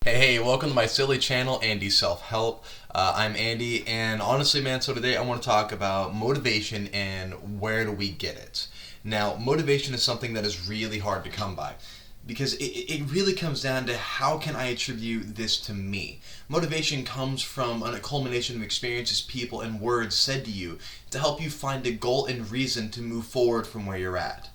Hey, welcome to my silly channel, Andy Self Help. I'm Andy, and honestly, man, so today I want to talk about motivation and where do we get it. Now, motivation is something that is really hard to come by because it really comes down to how can I attribute this to me. Motivation comes from a culmination of experiences, people, and words said to you to help you find a goal and reason to move forward from where you're at.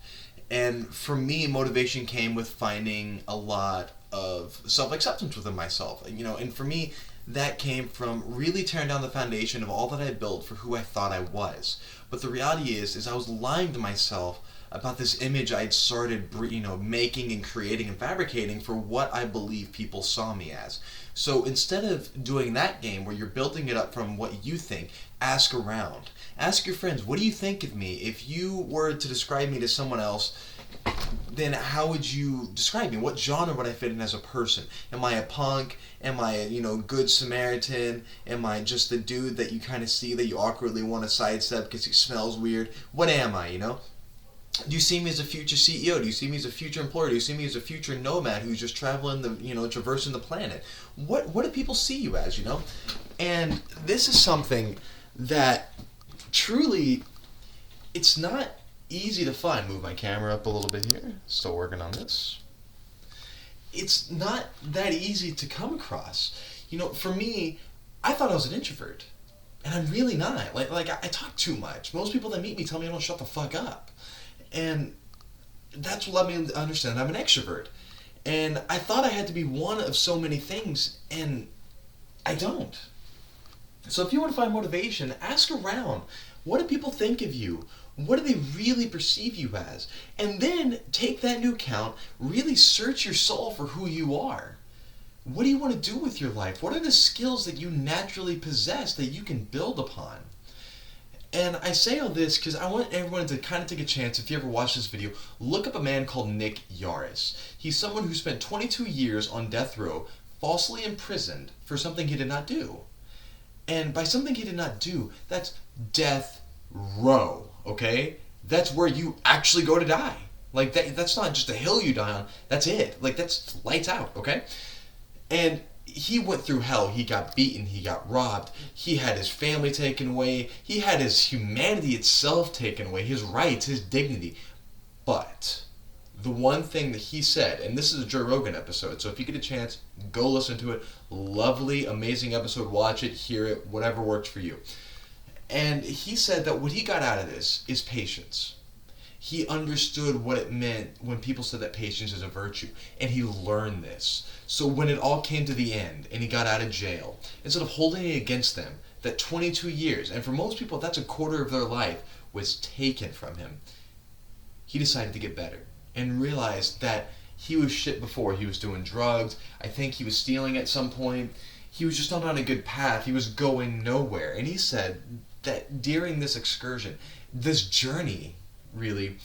And for me, motivation came with finding a lot of self acceptance within myself. And for me, that came from really tearing down the foundation of all that I built for who I thought I was. But the reality is I was lying to myself about this image I'd started, making and creating and fabricating for what I believe people saw me as. So instead of doing that game where you're building it up from what you think, ask around. Ask your friends, what do you think of me? If you were to describe me to someone else, then how would you describe me? What genre would I fit in as a person? Am I a punk? Am I good Samaritan? Am I just the dude that you kind of see that you awkwardly want to sidestep because he smells weird? What am I? Do you see me as a future CEO? Do you see me as a future employer? Do you see me as a future nomad who's just traveling traversing the planet? What do people see you as? And this is something that truly, it's not easy to find. Move my camera up a little bit here. Still working on this. It's not that easy to come across. For me, I thought I was an introvert, and I'm really not. I talk too much. Most people that meet me tell me I don't shut the fuck up, and that's what led me to understand I'm an extrovert. And I thought I had to be one of so many things, and I don't. So if you want to find motivation, ask around. What do people think of you? What do they really perceive you as? And then take that into account, really search your soul for who you are. What do you want to do with your life? What are the skills that you naturally possess that you can build upon? And I say all this because I want everyone to kind of take a chance. If you ever watch this video, look up a man called Nick Yaris. He's someone who spent 22 years on death row, falsely imprisoned for something he did not do. And by something he did not do, that's death row, okay? That's where you actually go to die. That's not just a hill you die on. That's it. That's lights out, okay? And he went through hell. He got beaten. He got robbed. He had his family taken away. He had his humanity itself taken away, his rights, his dignity. But the one thing that he said, and this is a Joe Rogan episode, so if you get a chance, go listen to it. Lovely, amazing episode. Watch it, hear it, whatever works for you. And he said that what he got out of this is patience. He understood what it meant when people said that patience is a virtue, and he learned this. So when it all came to the end and he got out of jail, instead of holding it against them, that 22 years, and for most people that's a quarter of their life, was taken from him, he decided to get better and realized that he was shit before. He was doing drugs. I think he was stealing at some point. He was just not on a good path. He was going nowhere. And he said that during this excursion, this journey, really,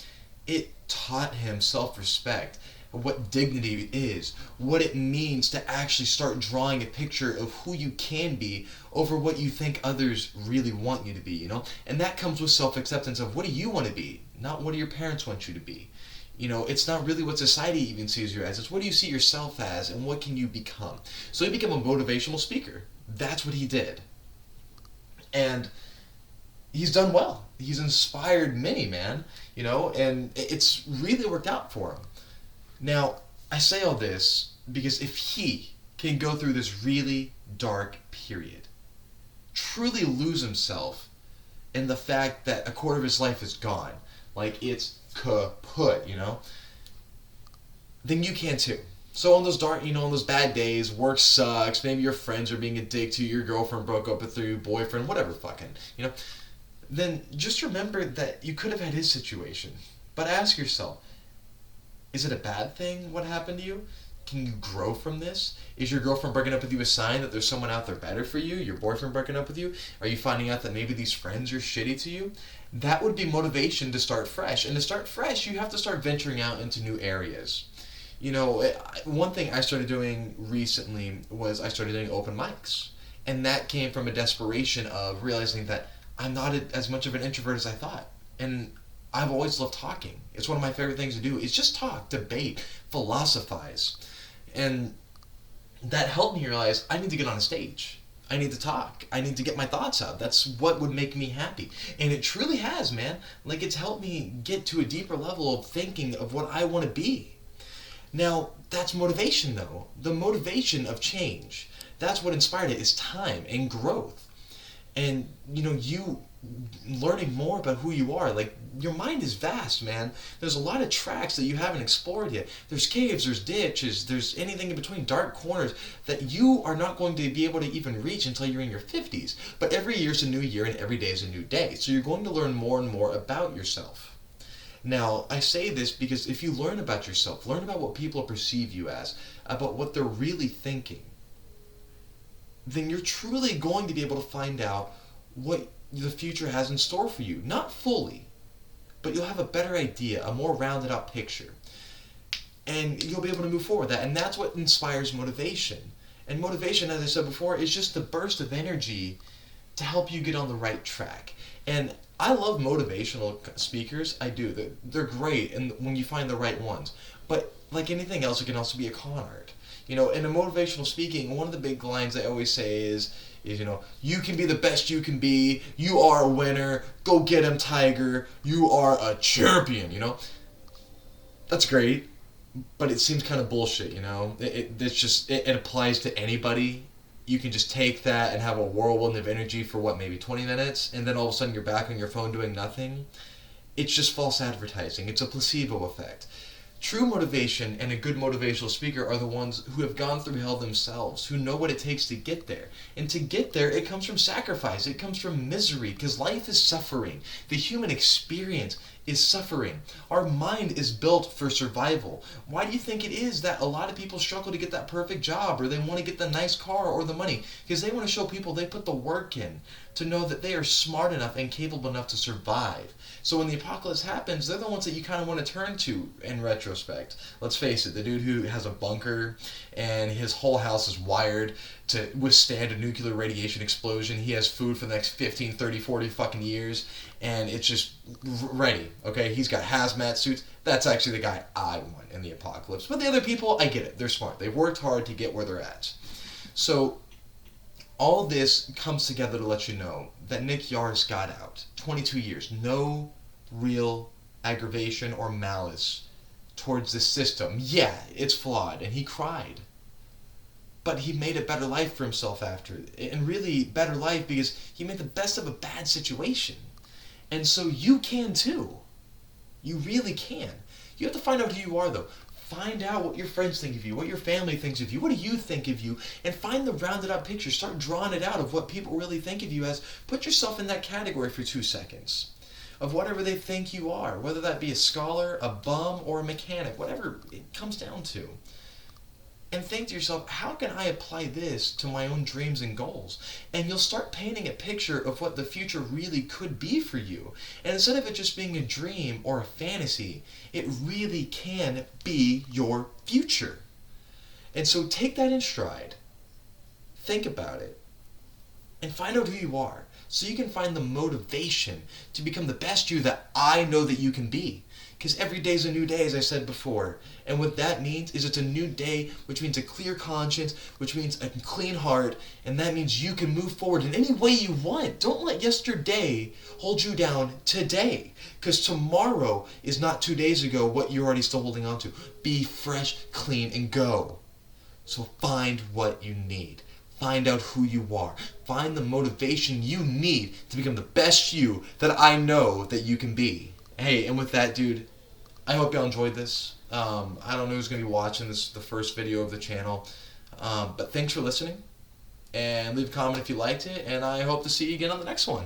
it taught him self-respect, what dignity is, what it means to actually start drawing a picture of who you can be over what you think others really want you to be, And that comes with self-acceptance of what do you want to be, not what do your parents want you to be. It's not really what society even sees you as. It's what do you see yourself as and what can you become. So he became a motivational speaker. That's what he did. And he's done well. He's inspired many, man, and it's really worked out for him. Now, I say all this because if he can go through this really dark period, truly lose himself in the fact that a quarter of his life is gone, it's kaput, then you can too. So on those dark, on those bad days, work sucks, maybe your friends are being a dick to you, your girlfriend broke up with your boyfriend, whatever fucking, then just remember that you could have had his situation. But ask yourself, is it a bad thing what happened to you? Can you grow from this? Is your girlfriend breaking up with you a sign that there's someone out there better for you? Your boyfriend breaking up with you? Are you finding out that maybe these friends are shitty to you? That would be motivation to start fresh. And to start fresh, you have to start venturing out into new areas. One thing I started doing recently was I started doing open mics. And that came from a desperation of realizing that I'm not as much of an introvert as I thought. And I've always loved talking. It's one of my favorite things to do is just talk, debate, philosophize. And that helped me realize I need to get on a stage. I need to talk. I need to get my thoughts out. That's what would make me happy. And it truly has, man. Like, it's helped me get to a deeper level of thinking of what I want to be. Now, that's motivation, though. The motivation of change. That's what inspired it, is time and growth. And, you learning more about who you are. Like, your mind is vast, man. There's a lot of tracks that you haven't explored yet. There's caves, there's ditches, there's anything in between, dark corners that you are not going to be able to even reach until you're in your 50s. But every year's a new year and every day is a new day. So you're going to learn more and more about yourself. Now, I say this because if you learn about yourself, learn about what people perceive you as, about what they're really thinking, then you're truly going to be able to find out what the future has in store for you. Not fully, but you'll have a better idea, a more rounded out picture. And you'll be able to move forward with that. And that's what inspires motivation. And motivation, as I said before, is just the burst of energy to help you get on the right track. And I love motivational speakers. I do. They're great, and when you find the right ones. But like anything else, it can also be a con art. In a motivational speaking, one of the big lines I always say is you can be the best you can be. You are a winner. Go get him, Tiger. You are a champion. That's great, but it seems kind of bullshit. It applies to anybody. You can just take that and have a whirlwind of energy for maybe 20 minutes, and then all of a sudden you're back on your phone doing nothing. It's just false advertising. It's a placebo effect. True motivation and a good motivational speaker are the ones who have gone through hell themselves, who know what it takes to get there. And to get there, it comes from sacrifice. It comes from misery, because life is suffering. The human experience is suffering. Our mind is built for survival. Why do you think it is that a lot of people struggle to get that perfect job, or they want to get the nice car or the money? Because they want to show people they put the work in to know that they are smart enough and capable enough to survive. So when the apocalypse happens, they're the ones that you kind of want to turn to in retrospect. Let's face it, the dude who has a bunker and his whole house is wired to withstand a nuclear radiation explosion. He has food for the next 15, 30, 40 fucking years, and it's just ready, okay? He's got hazmat suits. That's actually the guy I want in the apocalypse. But the other people, I get it. They're smart. They've worked hard to get where they're at. So all this comes together to let you know that Nick Yaris got out. 22 years. No real aggravation or malice towards the system. Yeah, it's flawed, and he cried. But he made a better life for himself after. And really, better life because he made the best of a bad situation. And so you can too. You really can. You have to find out who you are, though. Find out what your friends think of you, what your family thinks of you, what do you think of you, and find the rounded out picture. Start drawing it out of what people really think of you as. Put yourself in that category for 2 seconds of whatever they think you are, whether that be a scholar, a bum, or a mechanic, whatever it comes down to. And think to yourself, how can I apply this to my own dreams and goals? And you'll start painting a picture of what the future really could be for you. And instead of it just being a dream or a fantasy, it really can be your future. And so take that in stride. Think about it. And find out who you are, so you can find the motivation to become the best you that I know that you can be. Because every day is a new day, as I said before. And what that means is it's a new day, which means a clear conscience, which means a clean heart, and that means you can move forward in any way you want. Don't let yesterday hold you down today. Because tomorrow is not 2 days ago what you're already still holding on to. Be fresh, clean, and go. So find what you need. Find out who you are. Find the motivation you need to become the best you that I know that you can be. Hey, and with that, dude, I hope y'all enjoyed this. I don't know who's going to be watching this, the first video of the channel. But thanks for listening. And leave a comment if you liked it. And I hope to see you again on the next one.